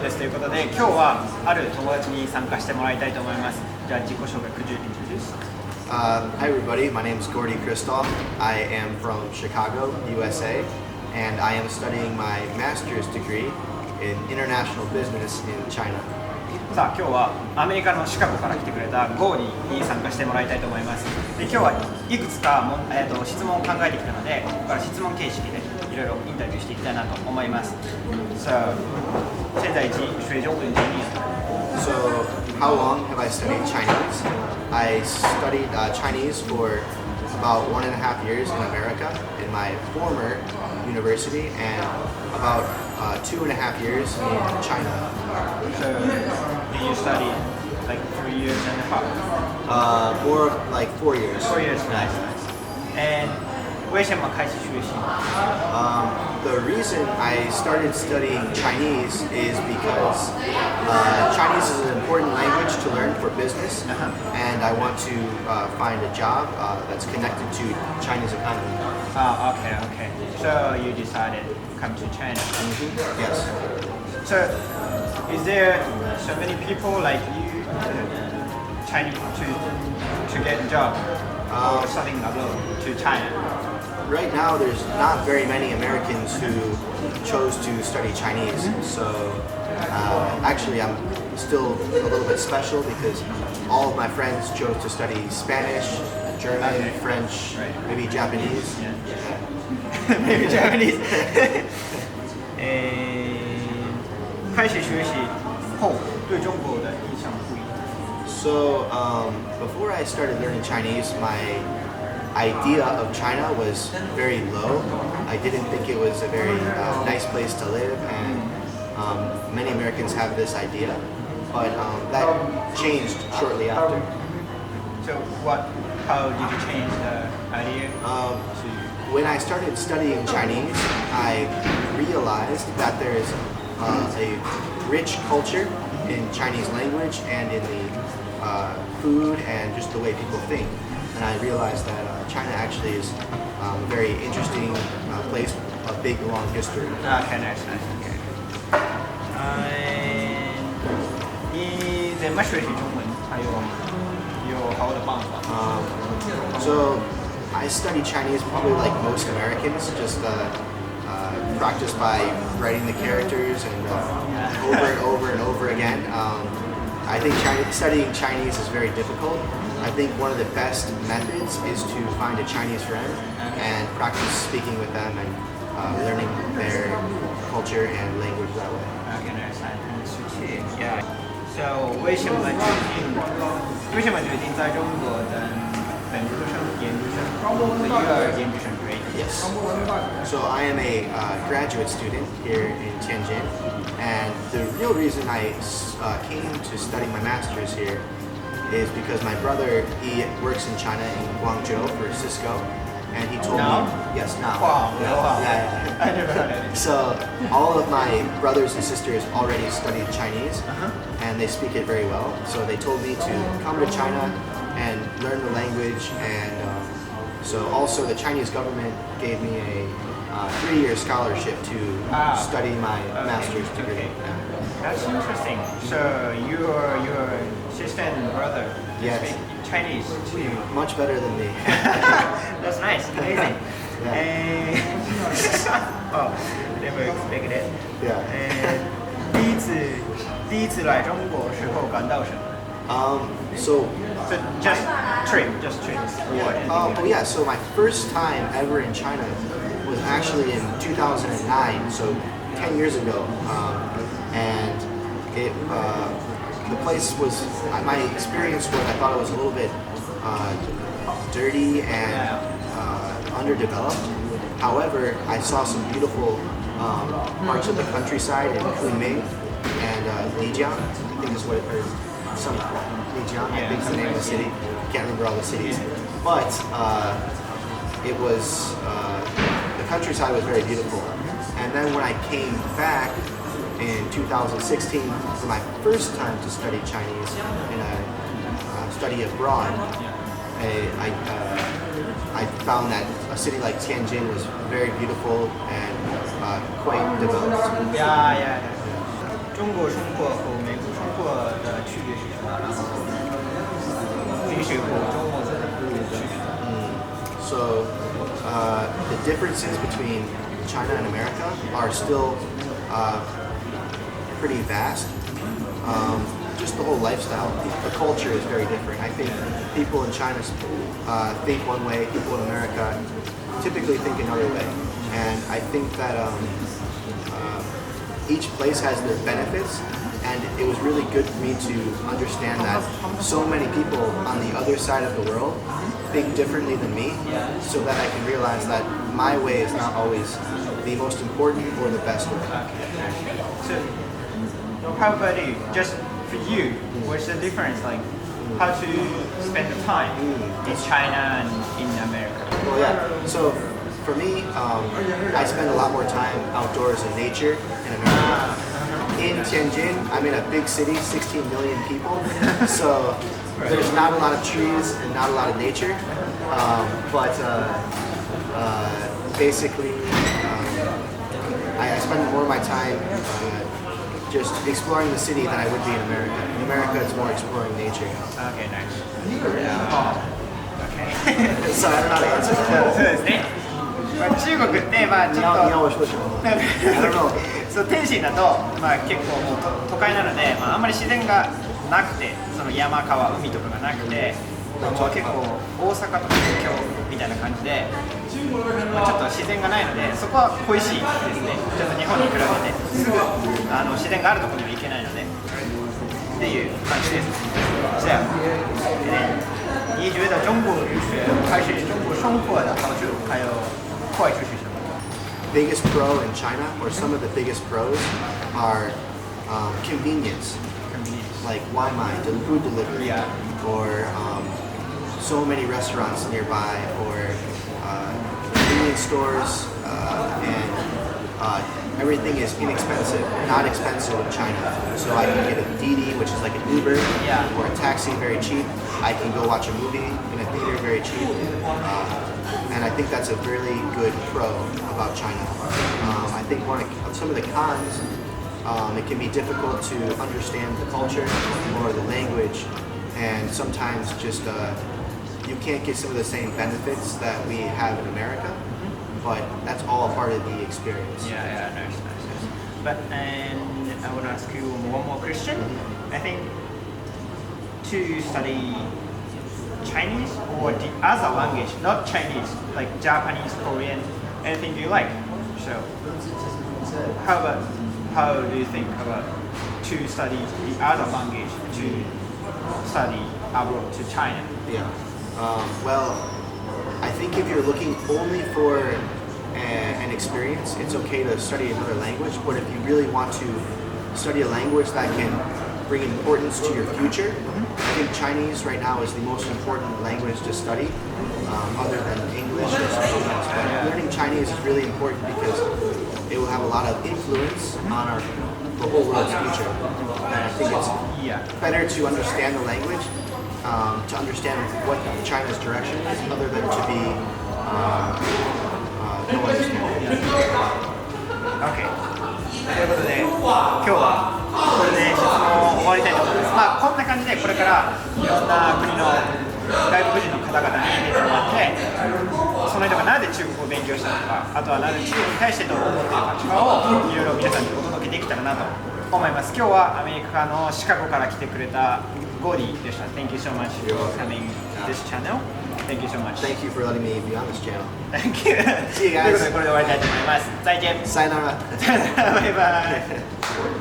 ですということで、今日はある友達に参加してもらいたいと思います。じゃあ自己紹介、could you introduce? Hi everybody, my name is Gordy Kristoff. I am from Chicago, USA, and I am studying my master's degree in international business in China. さあ今日はアメリカのシカゴから来てくれたゴーディに参加してもらいたいと思います。で今日はいくつか質問を考えてきたので、ここから質問形式でいろいろインタビューしていきたいなと思います。So, 现在学中文经验。So, how long have I studied Chinese? I studied Chinese for about 1.5 years in America in my former university and about 2.5 years in China. So, did you study like 3 years and a half? More like 4 years. 4 years, nice. And 为什么开始学习？ The reason I started studying Chinese is because Chinese is an important language to learn for business, and I want to find a job that's connected to China's economy. Okay. So you decided to come to China. Yes. So is there so many people like you Chinese to get a job or studying abroad to China? Right now, there's not very many Americans who chose to study Chinese. So actually, I'm still a little bit special because all of my friends chose to study Spanish, German, French, maybe Japanese. Maybe Japanese. 开始学习后对中国的印象不一样。So before I started learning Chinese, my idea of China was very low. I didn't think it was a very nice place to live, and many Americans have this idea, but that changed shortly after. So how did you change the idea? When I started studying Chinese, I realized that there is a rich culture in Chinese language and in the food and just the way people think. And I realized that China actually is a very interesting place, a big, long history. Okay, nice. Okay. 你怎么学习中文？还有好的办法？ So I study Chinese probably like most Americans, just practice by writing the characters and over and over again. I think studying Chinese is very difficult. I think one of the best methods is to find a Chinese friend and practice speaking with them and learning their culture and language that way. Okay, nice. Yeah. So 为什么决定在中国的本科生、研究生和一个研究生 grade? Yes. So I am a graduate student here in Tianjin, and the real reason I came to study my master's here is because my brother, he works in China in Guangzhou for Cisco, and he told me, yes, now. Wow. Yeah. I never heard of it. So all of my brothers and sisters already studied Chinese, and they speak it very well. So they told me to come to China and learn the language, and so also the Chinese government gave me a 3-year scholarship to study my master's degree. That's interesting. So your sister and brother speak Chinese too. Much better than me. That's nice, amazing. Oh, never expected it. Yeah. 第一次来中国时候感到什么？ So just trips. oh yeah, so my first time ever in China was actually in 2009, so 10 years ago, and the place was, my experience was, I thought it was a little bit dirty and underdeveloped. However, I saw some beautiful parts of the countryside in Kunming and Lijiang, I think is what it is. Some Lijiang, I think is the name of the city. Can't remember all the cities, but it was the countryside was very beautiful. And then when I came back in 2016 for my first time to study Chinese in a study abroad, I found that a city like Tianjin was very beautiful and quite developed. Yeah. 中国生活和美国生活的区别是什么？然后平时和周末的区别。So the differences between China and America are still pretty vast. Just the whole lifestyle, the culture is very different. I think people in China think one way, people in America typically think another way. And I think that each place has their benefits, and it was really good for me to understand that so many people on the other side of the world think differently than me, so that I can realize that my way is not always the most important or the best way. So, how about you? Just for you, what's the difference? Like, how to spend the time in China and in America? Well, yeah. So for me, I spend a lot more time outdoors in nature in America. In Tianjin, I'm in a big city, 16 million people, so there's not a lot of trees and not a lot of nature. But basically, I spend more of my time just exploring the city than I would be in America. In America, it's more exploring nature. Okay, nice. Okay. So I don't know how to answer that. そうですね。まあ、中国ってまあちょっとそう天津だと、まあ、結構もう都会なので、まあ、あんまり自然がなくて、その山川海とかがなくて、まあ、結構大阪とか東京みたいな感じで、まあ、ちょっと自然がないのでそこは恋しいですね。ちょっと日本に比べてすぐ自然があるところには行けないのでっていう感じです。这样，你觉得中国留学还是中国生活的好处还有坏处是什么？ Biggest pro in China, or some of the biggest pros, are convenience. Like Waimai, food delivery, or so many restaurants nearby, or convenience stores, and everything is inexpensive, not expensive in China. So I can get a Didi, which is like an Uber, or a taxi very cheap. I can go watch a movie in a theater very cheap. And I think that's a really good pro about China. I think some of the cons, it can be difficult to understand the culture or the language, and sometimes just you can't get some of the same benefits that we have in America, but that's all part of the experience. Yeah, nice. But and I want to ask you one more question. I think to study Chinese or the other language, not Chinese, like Japanese, Korean, anything you like. So, how do you think about to study the other language, to study abroad to China? Yeah. Well, I think if you're looking only for an experience, it's okay to study another language. But if you really want to study a language that can bring importance to your future, I think Chinese right now is the most important language to study, other than English or something else. But learning Chinese is really important because it will have a lot of influence on the whole world's future. And I think it's better to understand the language, to understand what China's direction is, other than to be no understanding. Okay. ということで、今日はこれで質問を終わりたいと思います。まあ、こんな感じでこれからいろんな国の外国人の方々に見てもらって、その人がなぜ中国語を勉強したのか、あとはなぜ中国に対してどう思っているかとかをいろいろ皆さんにお届けできたらなと思います。今日はアメリカのシカゴから来てくれたゴーディでした。Thank you so much for coming to this channel. Thank you so much. Thank you for letting me be on this channel. Thank you. See you guys. ということでこれで終わりたいと思います。再见。Sayonara. バイバイ。